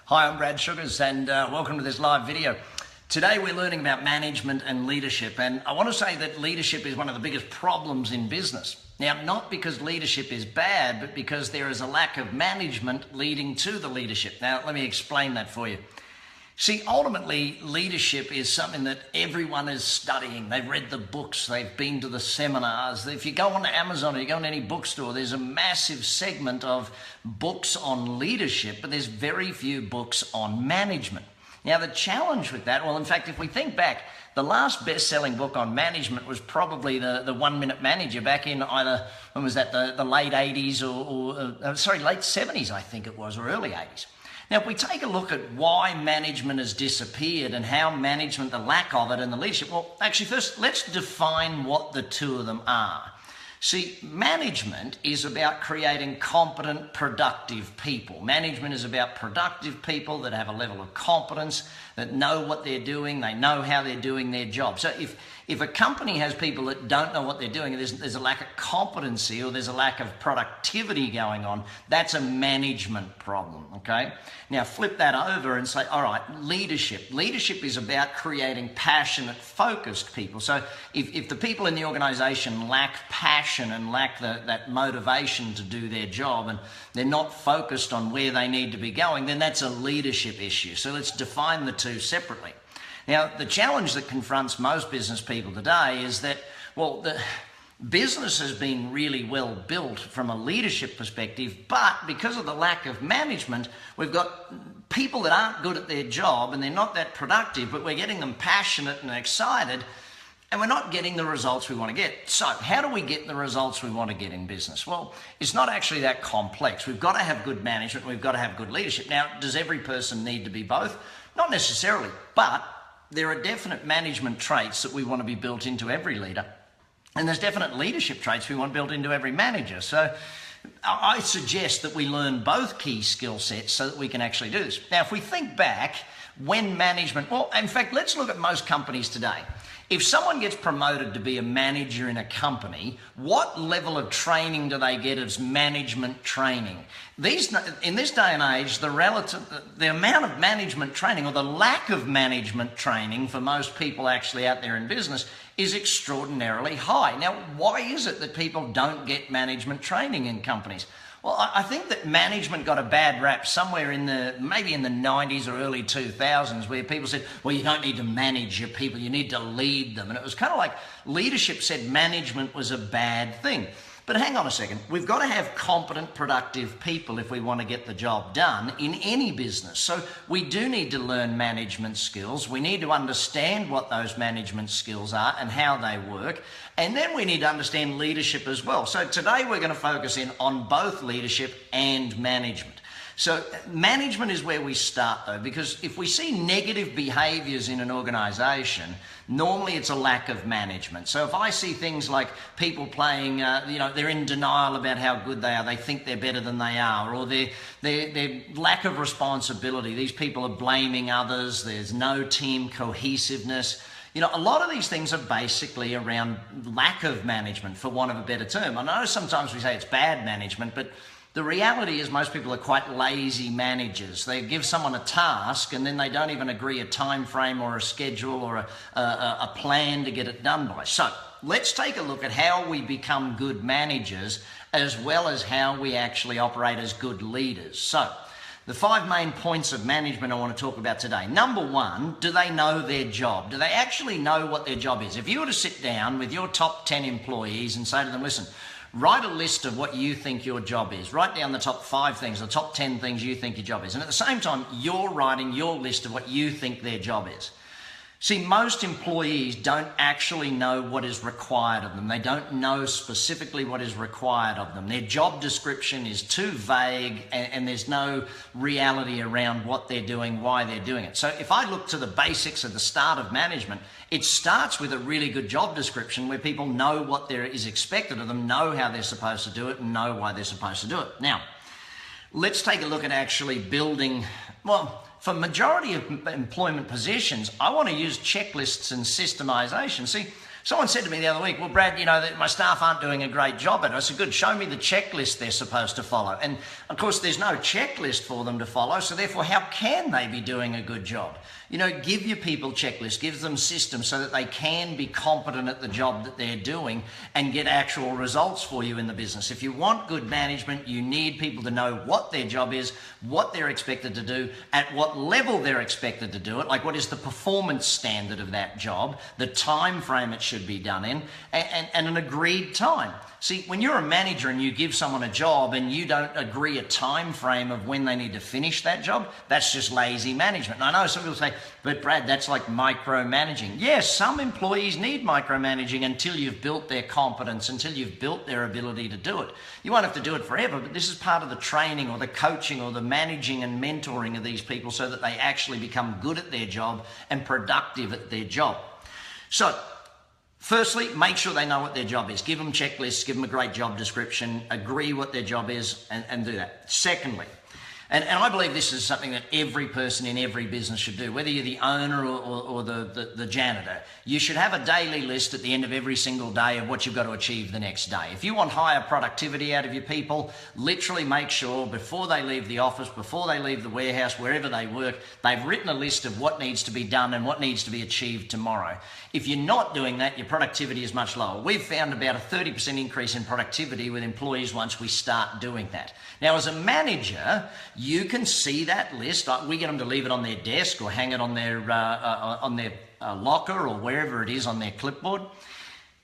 Hi, I'm Brad Sugars and welcome to this live video. Today we're learning about management and leadership, and I want to say that leadership is one of the biggest problems in business. Now, not because leadership is bad, but because there is a lack of management leading to the leadership. Now, let me explain that for you. See, ultimately, leadership is something that everyone is studying. They've read the books, they've been to the seminars. If you go on Amazon or you go in any bookstore, there's a massive segment of books on leadership, but there's very few books on management. Now, the challenge with that, well, in fact, if we think back, the last best-selling book on management was probably the 1 Minute Manager back in either, when was that, the late 80s late 70s, I think it was, or early 80s. Now, if we take a look at why management has disappeared and how management, the lack of it and the leadership, well, actually first, let's define what the two of them are. See, management is about creating competent, productive people. Management is about productive people that have a level of competence, that know what they're doing, they know how they're doing their job. So if a company has people that don't know what they're doing, there's a lack of competency or there's a lack of productivity going on, that's a management problem, okay? Now flip that over and say, all right, leadership. Leadership is about creating passionate, focused people. So if the people in the organization lack passion and lack that motivation to do their job and they're not focused on where they need to be going, then that's a leadership issue. So let's define the two separately. Now, the challenge that confronts most business people today is that, well, the business has been really well built from a leadership perspective, but because of the lack of management, we've got people that aren't good at their job and they're not that productive, but we're getting them passionate and excited, and we're not getting the results we want to get. So how do we get the results we want to get in business? Well, it's not actually that complex. We've got to have good management, we've got to have good leadership. Now, does every person need to be both? Not necessarily, but there are definite management traits that we want to be built into every leader. And there's definite leadership traits we want built into every manager. So I suggest that we learn both key skill sets so that we can actually do this. Now, if we think back, when management, well, in fact, let's look at most companies today. If someone gets promoted to be a manager in a company, what level of training do they get as management training? In this day and age, the amount of management training or the lack of management training for most people actually out there in business is extraordinarily high. Now, why is it that people don't get management training in companies? Well, I think that management got a bad rap somewhere maybe in the 90s or early 2000s, where people said, well, you don't need to manage your people, you need to lead them. And it was kind of like leadership said management was a bad thing. But hang on a second, we've got to have competent, productive people if we want to get the job done in any business. So we do need to learn management skills. We need to understand what those management skills are and how they work. And then we need to understand leadership as well. So today we're going to focus in on both leadership and management. So management is where we start though, because if we see negative behaviors in an organization, normally it's a lack of management. So if I see things like people playing, they're in denial about how good they are, they think they're better than they are, or their lack of responsibility, these people are blaming others, there's no team cohesiveness. A lot of these things are basically around lack of management, for want of a better term. I know sometimes we say it's bad management, but the reality is most people are quite lazy managers. They give someone a task and then they don't even agree a time frame or a schedule or a plan to get it done by. So let's take a look at how we become good managers as well as how we actually operate as good leaders. So the 5 main points of management I want to talk about today. Number 1, do they know their job? Do they actually know what their job is? If you were to sit down with your top 10 employees and say to them, listen, write a list of what you think your job is. Write down the top 5 things, the top 10 things you think your job is. And at the same time, you're writing your list of what you think their job is. See, most employees don't actually know what is required of them. They don't know specifically what is required of them. Their job description is too vague and there's no reality around what they're doing, why they're doing it. So if I look to the basics at the start of management, it starts with a really good job description where people know what there is expected of them, know how they're supposed to do it, and know why they're supposed to do it. Now, let's take a look at actually building, well, for majority of employment positions, I want to use checklists and systemization. See, Someone said to me the other week, well, Brad, you know, that my staff aren't doing a great job at it. I said, good, show me the checklist they're supposed to follow. And of course, there's no checklist for them to follow, so therefore, how can they be doing a good job? You know, give your people checklists, give them systems so that they can be competent at the job that they're doing and get actual results for you in the business. If you want good management, you need people to know what their job is, what they're expected to do, at what level they're expected to do it, like what is the performance standard of that job, the time frame it should be done in, and an agreed time. See, when you're a manager and you give someone a job and you don't agree a time frame of when they need to finish that job, that's just lazy management. And I know some people say, but Brad, that's like micromanaging. Yes, some employees need micromanaging until you've built their competence, until you've built their ability to do it. You won't have to do it forever, but this is part of the training or the coaching or the managing and mentoring of these people so that they actually become good at their job and productive at their job. So, firstly, make sure they know what their job is. Give them checklists, give them a great job description, agree what their job is, and do that. Secondly, and I believe this is something that every person in every business should do, whether you're the owner or the janitor. You should have a daily list at the end of every single day of what you've got to achieve the next day. If you want higher productivity out of your people, literally make sure before they leave the office, before they leave the warehouse, wherever they work, they've written a list of what needs to be done and what needs to be achieved tomorrow. If you're not doing that, your productivity is much lower. We've found about a 30% increase in productivity with employees once we start doing that. Now, as a manager, you can see that list. We get them to leave it on their desk or hang it on their locker or wherever it is on their clipboard.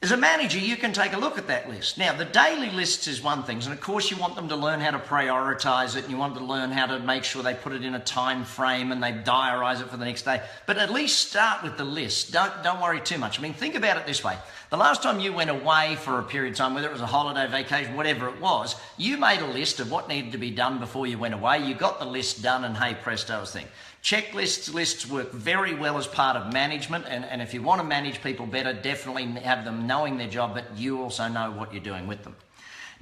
As a manager, you can take a look at that list. Now, the daily lists is one thing, and of course you want them to learn how to prioritize it, and you want them to learn how to make sure they put it in a time frame and they diarize it for the next day. But at least start with the list. Don't worry too much. I mean, think about it this way. The last time you went away for a period of time, whether it was a holiday, vacation, whatever it was, you made a list of what needed to be done before you went away. You got the list done, and hey, presto thing. Checklists, lists work very well as part of management, and if you want to manage people better, definitely have them knowing their job, but you also know what you're doing with them.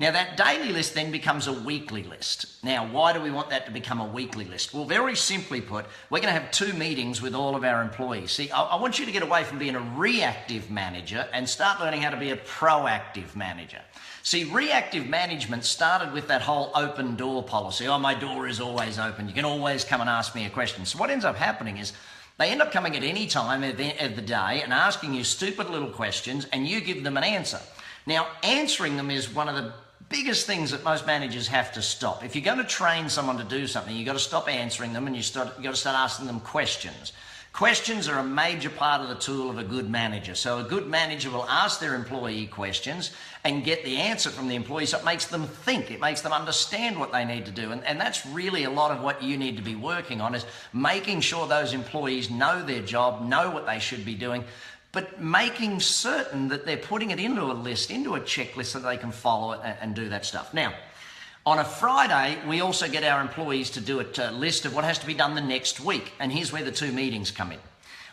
Now, that daily list then becomes a weekly list. Now, why do we want that to become a weekly list? Well, very simply put, we're going to have 2 meetings with all of our employees. See, I want you to get away from being a reactive manager and start learning how to be a proactive manager. See, reactive management started with that whole open door policy. Oh, my door is always open. You can always come and ask me a question. So what ends up happening is they end up coming at any time of the day and asking you stupid little questions, and you give them an answer. Now, answering them is one of the biggest things that most managers have to stop. If you're going to train someone to do something, you've got to stop answering them and you've got to start asking them questions. Questions are a major part of the tool of a good manager. So a good manager will ask their employee questions and get the answer from the employee, so it makes them think, it makes them understand what they need to do. And that's really a lot of what you need to be working on, is making sure those employees know their job, know what they should be doing, but making certain that they're putting it into a list, into a checklist, so they can follow it and do that stuff. Now, on a Friday, we also get our employees to do a list of what has to be done the next week. And here's where the 2 meetings come in.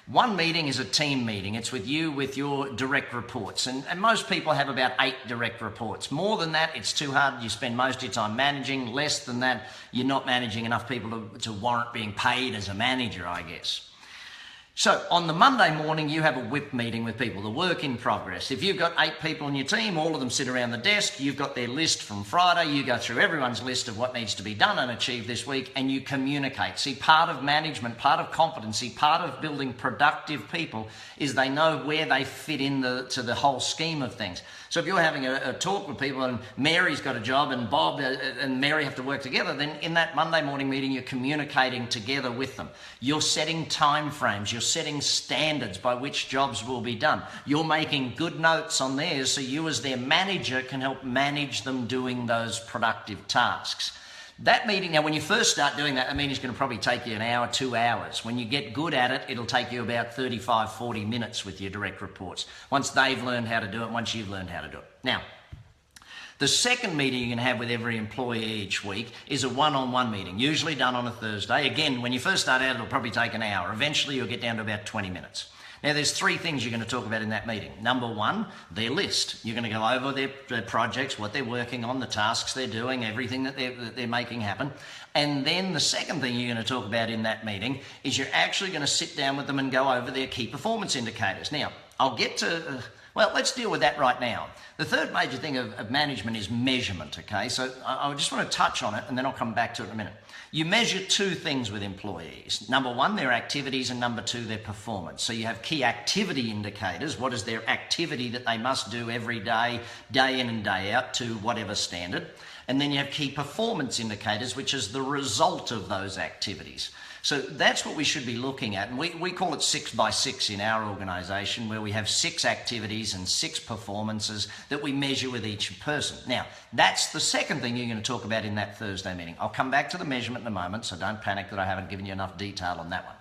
One meeting is a team meeting. It's with you, with your direct reports. And most people have about 8 direct reports. More than that, it's too hard. You spend most of your time managing. Less than that, you're not managing enough people to warrant being paid as a manager, I guess. So on the Monday morning, you have a WIP meeting with people, the work in progress. If you've got 8 people on your team, all of them sit around the desk, you've got their list from Friday, you go through everyone's list of what needs to be done and achieved this week, and you communicate. See, part of management, part of competency, part of building productive people is they know where they fit in to the whole scheme of things. So if you're having a talk with people and Mary's got a job and Bob and Mary have to work together, then in that Monday morning meeting, you're communicating together with them. You're setting time frames. You're setting standards by which jobs will be done. You're making good notes on theirs so you as their manager can help manage them doing those productive tasks. That meeting, now when you first start doing that, meeting's going to probably take you an hour, 2 hours. When you get good at it, it'll take you about 35, 40 minutes with your direct reports. Once they've learned how to do it, once you've learned how to do it. Now, the second meeting you can have with every employee each week is a one-on-one meeting, usually done on a Thursday. Again, when you first start out, it'll probably take an hour. Eventually, you'll get down to about 20 minutes. Now, there's 3 things you're going to talk about in that meeting. Number 1, their list. You're going to go over their projects, what they're working on, the tasks they're doing, everything that they're making happen. And then the second thing you're going to talk about in that meeting is you're actually going to sit down with them and go over their key performance indicators. Now, I'll get to Well, let's deal with that right now. The third major thing of management is measurement, okay? So I just want to touch on it and then I'll come back to it in a minute. You measure two things with employees. Number one, their activities, and number two, their performance. So you have key activity indicators. What is their activity that they must do every day, day in and day out to whatever standard? And then you have key performance indicators, which is the result of those activities. So that's what we should be looking at. And we call it 6 by 6 in our organisation, where we have 6 activities and 6 performances that we measure with each person. Now, that's the second thing you're going to talk about in that Thursday meeting. I'll come back to the measurement in a moment, so don't panic that I haven't given you enough detail on that one.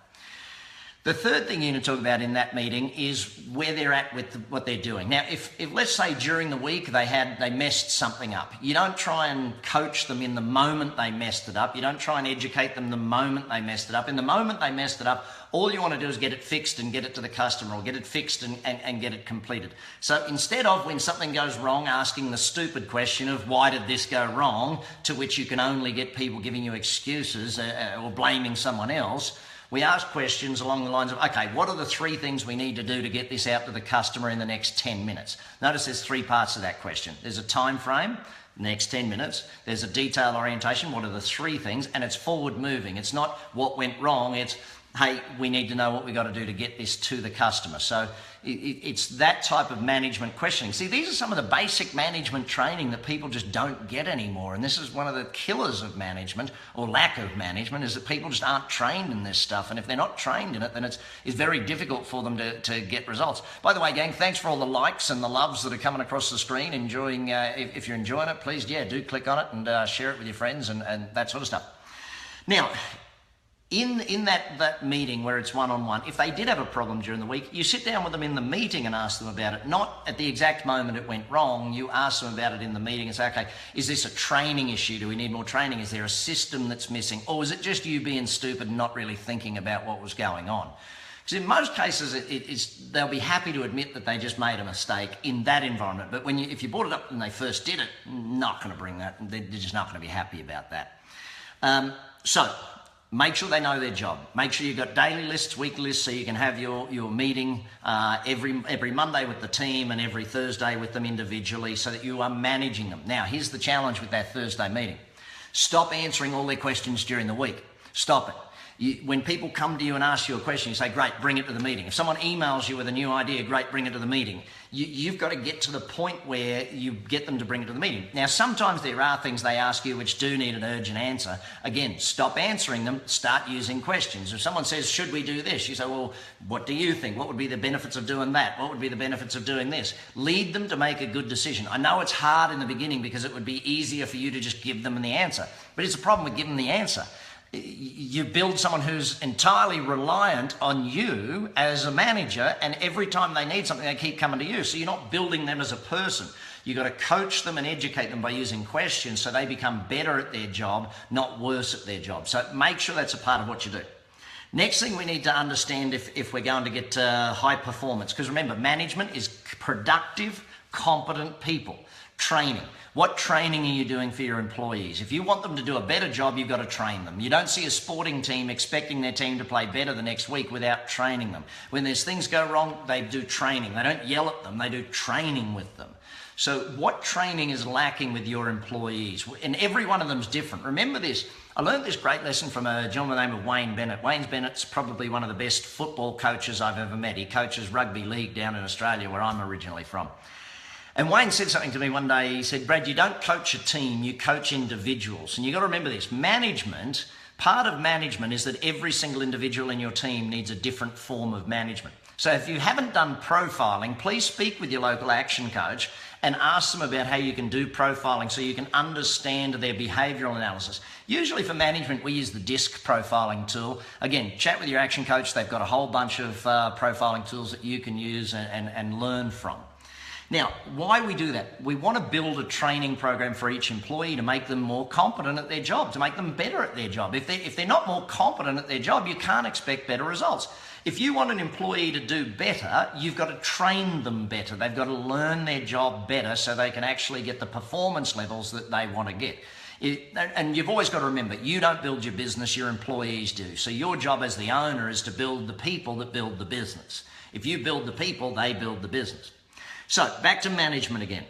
The third thing you're going to talk about in that meeting is where they're at with what they're doing. Now, if let's say during the week they messed something up, you don't try and coach them in the moment they messed it up. You don't try and educate them the moment they messed it up. In the moment they messed it up, all you want to do is get it fixed and get it to the customer, or get it fixed and get it completed. So instead of, when something goes wrong, asking the stupid question of why did this go wrong, to which you can only get people giving you excuses or blaming someone else, we ask questions along the lines of, okay, what are the 3 things we need to do to get this out to the customer in the next 10 minutes? Notice there's 3 parts to that question. There's a time frame, next 10 minutes. There's a detail orientation, what are the 3 things? And it's forward moving. It's not what went wrong, it's, hey, we need to know what we got to do to get this to the customer. So it's that type of management questioning. See, these are some of the basic management training that people just don't get anymore. And this is one of the killers of management, or lack of management, is that people just aren't trained in this stuff. And if they're not trained in it, then it's very difficult for them to get results. By the way, gang, thanks for all the likes and the loves that are coming across the screen. Enjoying, if you're enjoying it, please, do click on it and share it with your friends and that sort of stuff. Now, in that meeting where it's one-on-one, if they did have a problem during the week, you sit down with them in the meeting and ask them about it. Not at the exact moment it went wrong. You ask them about it in the meeting and say, okay, is this a training issue? Do we need more training? Is there a system that's missing? Or is it just you being stupid and not really thinking about what was going on? Because in most cases, they'll be happy to admit that they just made a mistake in that environment. But if you brought it up when they first did it, not going to bring that. They're just not going to be happy about that. So make sure they know their job. Make sure you've got daily lists, weekly lists, so you can have your meeting every Monday with the team and every Thursday with them individually, so that you are managing them. Now, here's the challenge with that Thursday meeting. Stop answering all their questions during the week. Stop it. When people come to you and ask you a question, you say, great, bring it to the meeting. If someone emails you with a new idea, great, bring it to the meeting. You've got to get to the point where you get them to bring it to the meeting. Now, sometimes there are things they ask you which do need an urgent answer. Again, stop answering them, start using questions. If someone says, should we do this? You say, well, what do you think? What would be the benefits of doing that? What would be the benefits of doing this? Lead them to make a good decision. I know it's hard in the beginning because it would be easier for you to just give them the answer, but it's a problem with giving the answer. You build someone who's entirely reliant on you as a manager, and every time they need something, they keep coming to you. So you're not building them as a person. You've got to coach them and educate them by using questions so they become better at their job, not worse at their job. So make sure that's a part of what you do. Next thing we need to understand if we're going to get high performance, because remember, management is productive, competent people. Training. What training are you doing for your employees? If you want them to do a better job, you've got to train them. You don't see a sporting team expecting their team to play better the next week without training them. When there's things go wrong, they do training. They don't yell at them, they do training with them. So what training is lacking with your employees? And every one of them is different. Remember this, I learned this great lesson from a gentleman named Wayne Bennett. Wayne Bennett's probably one of the best football coaches I've ever met. He coaches rugby league down in Australia, where I'm originally from. And Wayne said something to me one day. He said, Brad, you don't coach a team, you coach individuals. And you've got to remember this, management, part of management is that every single individual in your team needs a different form of management. So if you haven't done profiling, please speak with your local action coach and ask them about how you can do profiling so you can understand their behavioural analysis. Usually for management, we use the DISC profiling tool. Again, chat with your action coach. They've got a whole bunch of profiling tools that you can use and learn from. Now, why we do that? We want to build a training program for each employee to make them more competent at their job, to make them better at their job. If they're not more competent at their job, you can't expect better results. If you want an employee to do better, you've got to train them better. They've got to learn their job better so they can actually get the performance levels that they want to get. And you've always got to remember, you don't build your business, your employees do. So your job as the owner is to build the people that build the business. If you build the people, they build the business. So back to management again.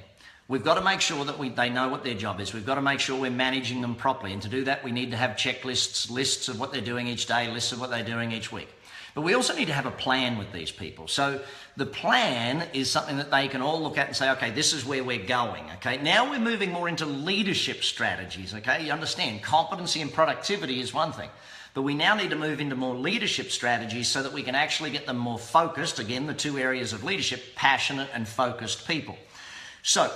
We've got to make sure that they know what their job is. We've got to make sure we're managing them properly. And to do that, we need to have checklists, lists of what they're doing each day, lists of what they're doing each week. But we also need to have a plan with these people. So the plan is something that they can all look at and say, okay, this is where we're going. Okay, now we're moving more into leadership strategies. Okay, you understand, competency and productivity is one thing. But we now need to move into more leadership strategies so that we can actually get them more focused. Again, the two areas of leadership, passionate and focused people. So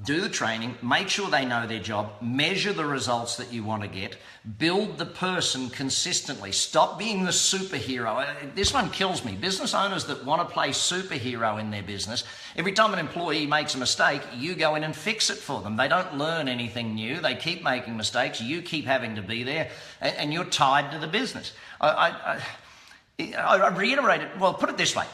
do the training, make sure they know their job, measure the results that you want to get, build the person consistently. Stop being the superhero. This one kills me. Business owners that want to play superhero in their business, every time an employee makes a mistake, you go in and fix it for them. They don't learn anything new. They keep making mistakes. You keep having to be there, and you're tied to the business. I reiterate it. Well, put it this way.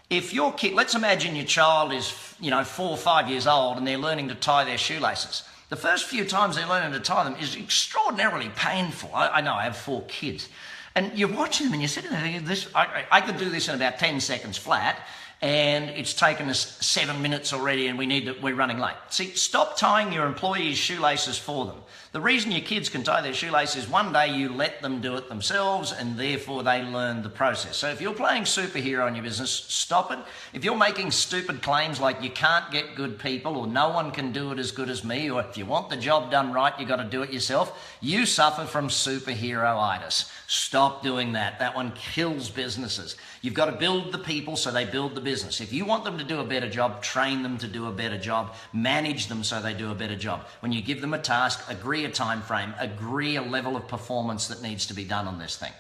If your kid, let's imagine your child is, 4 or 5 years old and they're learning to tie their shoelaces. The first few times they're learning to tie them is extraordinarily painful. I know, I have 4 kids. And you're watching them and you're sitting there thinking, I could do this in about 10 seconds flat, and it's taken us 7 minutes already and we're running late. See, stop tying your employees' shoelaces for them. The reason your kids can tie their shoelaces, one day you let them do it themselves and therefore they learn the process. So if you're playing superhero in your business, stop it. If you're making stupid claims like you can't get good people or no one can do it as good as me, or if you want the job done right, you got to do it yourself, you suffer from superhero-itis. Stop doing that. That one kills businesses. You've got to build the people so they build the business. If you want them to do a better job, train them to do a better job, manage them so they do a better job. When you give them a task, agree a time frame, agree a level of performance that needs to be done on this thing.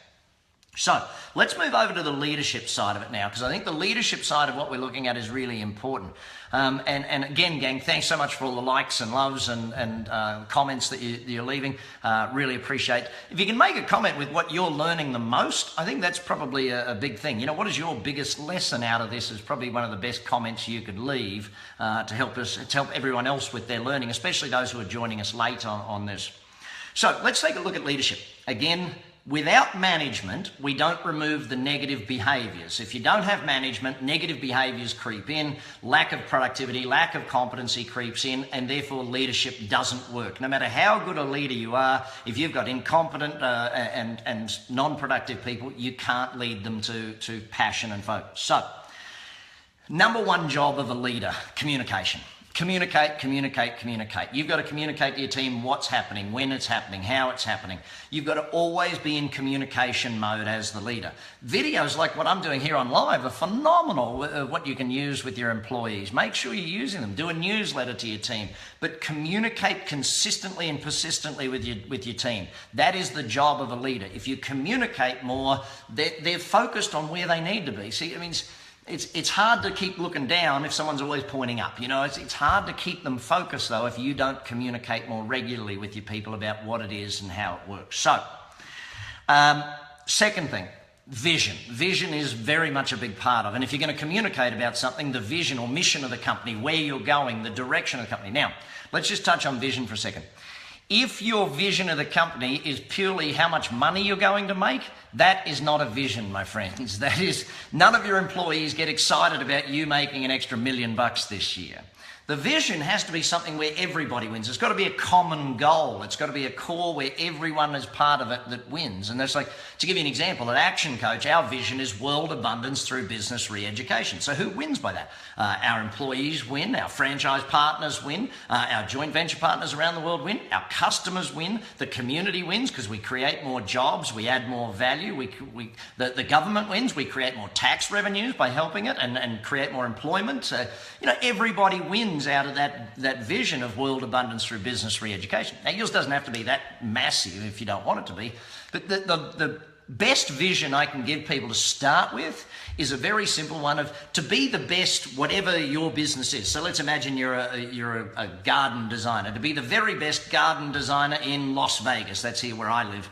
So let's move over to the leadership side of it now, because I think the leadership side of what we're looking at is really important. And again, gang, thanks so much for all the likes and loves and comments that you're leaving. Really appreciate. If you can make a comment with what you're learning the most, I think that's probably a big thing. What is your biggest lesson out of this is probably one of the best comments you could leave to help everyone else with their learning, especially those who are joining us late on this. So let's take a look at leadership. Again, without management, we don't remove the negative behaviors. If you don't have management, negative behaviors creep in, lack of productivity, lack of competency creeps in, and therefore leadership doesn't work. No matter how good a leader you are, if you've got incompetent and non-productive people, you can't lead them to passion and focus. So, number one job of a leader, communication. Communicate, communicate, communicate. You've got to communicate to your team what's happening, when it's happening, how it's happening. You've got to always be in communication mode as the leader. Videos like what I'm doing here on live are phenomenal, what you can use with your employees. Make sure you're using them. Do a newsletter to your team, but communicate consistently and persistently with your team. That is the job of a leader. If you communicate more, they're focused on where they need to be. See, I mean, it's hard to keep looking down if someone's always pointing up. It's hard to keep them focused, though, if you don't communicate more regularly with your people about what it is and how it works. So, second thing, vision. Vision is very much a big part of, and if you're going to communicate about something, the vision or mission of the company, where you're going, the direction of the company. Now, let's just touch on vision for a second. If your vision of the company is purely how much money you're going to make, that is not a vision, my friends. That is, none of your employees get excited about you making an extra $1 million this year. The vision has to be something where everybody wins. It's got to be a common goal. It's got to be a core where everyone is part of it that wins. And that's like, to give you an example, at Action Coach, our vision is world abundance through business re-education. So who wins by that? Our employees win, our franchise partners win, our joint venture partners around the world win, our customers win, the community wins because we create more jobs, we add more value, the government wins, we create more tax revenues by helping it and create more employment. Everybody wins out of that vision of world abundance through business re-education. Now, yours doesn't have to be that massive if you don't want it to be, but the best vision I can give people to start with is a very simple one of to be the best whatever your business is. So let's imagine you're a garden designer, to be the very best garden designer in Las Vegas. That's here where I live.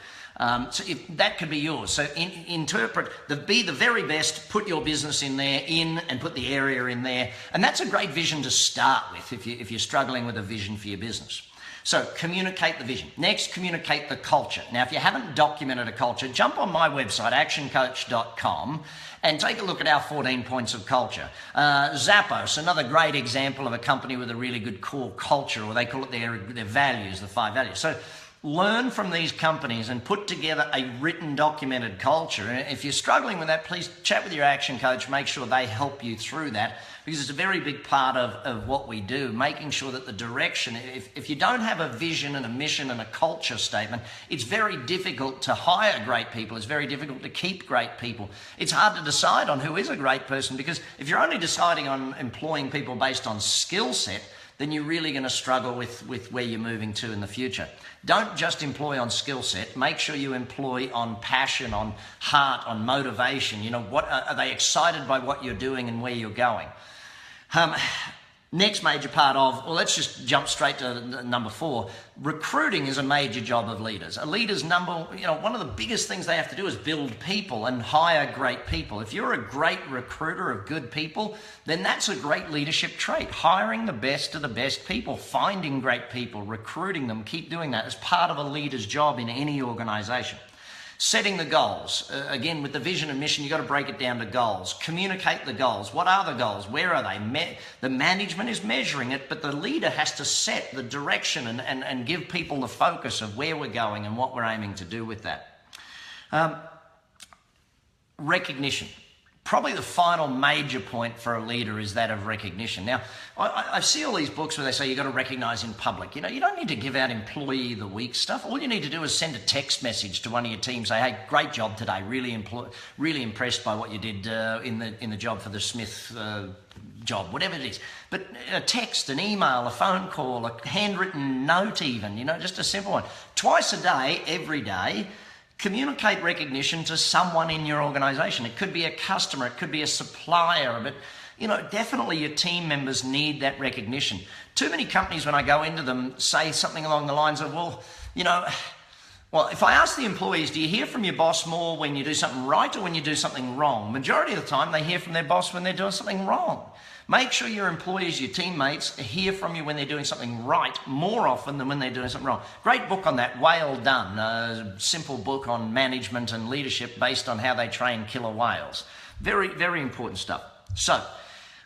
So if that could be yours. So interpret be the very best, put your business in there, and put the area in there. And that's a great vision to start with if you're struggling with a vision for your business. So communicate the vision. Next, communicate the culture. Now, if you haven't documented a culture, jump on my website, actioncoach.com, and take a look at our 14 points of culture. Zappos, another great example of a company with a really good core culture, or they call it their values, the 5 values. So learn from these companies and put together a written, documented culture. And if you're struggling with that, please chat with your action coach, make sure they help you through that, because it's a very big part of what we do, making sure that the direction, if you don't have a vision and a mission and a culture statement, it's very difficult to hire great people. It's very difficult to keep great people. It's hard to decide on who is a great person, because if you're only deciding on employing people based on skill set, then you're really going to struggle with where you're moving to in the future. Don't just employ on skill set. Make sure you employ on passion, on heart, on motivation. You know, what are they excited by what you're doing and where you're going? Next major part of, well, let's just jump straight to number 4. Recruiting is a major job of leaders. A leader's one of the biggest things they have to do is build people and hire great people. If you're a great recruiter of good people, then that's a great leadership trait. Hiring the best of the best people, finding great people, recruiting them, keep doing that as part of a leader's job in any organization. Setting the goals. Again, with the vision and mission, you've got to break it down to goals. Communicate the goals. What are the goals? Where are they? The management is measuring it, but the leader has to set the direction and give people the focus of where we're going and what we're aiming to do with that. Recognition. Probably the final major point for a leader is that of recognition. Now, I see all these books where they say you've got to recognize in public. You know, you don't need to give out employee of the week stuff. All you need to do is send a text message to one of your team, say, hey, great job today. Really impressed by what you did in the job for the Smith job, whatever it is. But a text, an email, a phone call, a handwritten note even, just a simple one. Twice a day, every day, communicate recognition to someone in your organization. It could be a customer, it could be a supplier, but definitely your team members need that recognition. Too many companies, when I go into them, say something along the lines of, well, if I ask the employees, do you hear from your boss more when you do something right or when you do something wrong? Majority of the time, they hear from their boss when they're doing something wrong. Make sure your employees, your teammates, hear from you when they're doing something right more often than when they're doing something wrong. Great book on that, Whale Done, a simple book on management and leadership based on how they train killer whales. Very, very important stuff. So,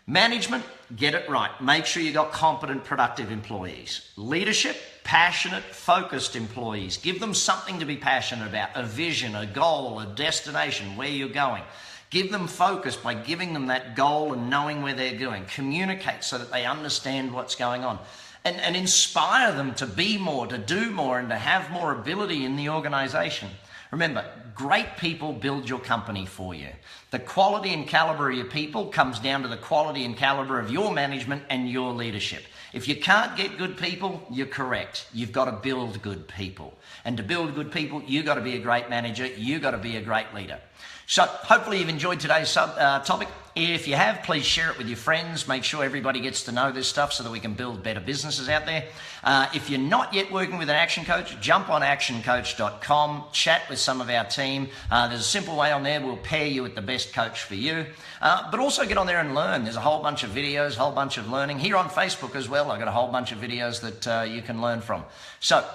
management, get it right. Make sure you got competent, productive employees. Leadership, passionate, focused employees. Give them something to be passionate about, a vision, a goal, a destination, where you're going. Give them focus by giving them that goal and knowing where they're going. Communicate so that they understand what's going on. And inspire them to be more, to do more, and to have more ability in the organization. Remember, great people build your company for you. The quality and caliber of your people comes down to the quality and caliber of your management and your leadership. If you can't get good people, you're correct. You've got to build good people. And to build good people, you've got to be a great manager. You've got to be a great leader. So hopefully you've enjoyed today's topic. If you have, please share it with your friends. Make sure everybody gets to know this stuff so that we can build better businesses out there. If you're not yet working with an action coach, jump on actioncoach.com, chat with some of our team. There's a simple way on there. We'll pair you with the best coach for you. But also get on there and learn. There's a whole bunch of videos, a whole bunch of learning. Here on Facebook as well, I've got a whole bunch of videos that you can learn from. So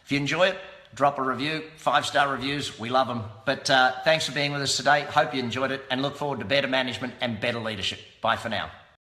if you enjoy it, drop a review, 5-star reviews, we love them. But thanks for being with us today. Hope you enjoyed it and look forward to better management and better leadership. Bye for now.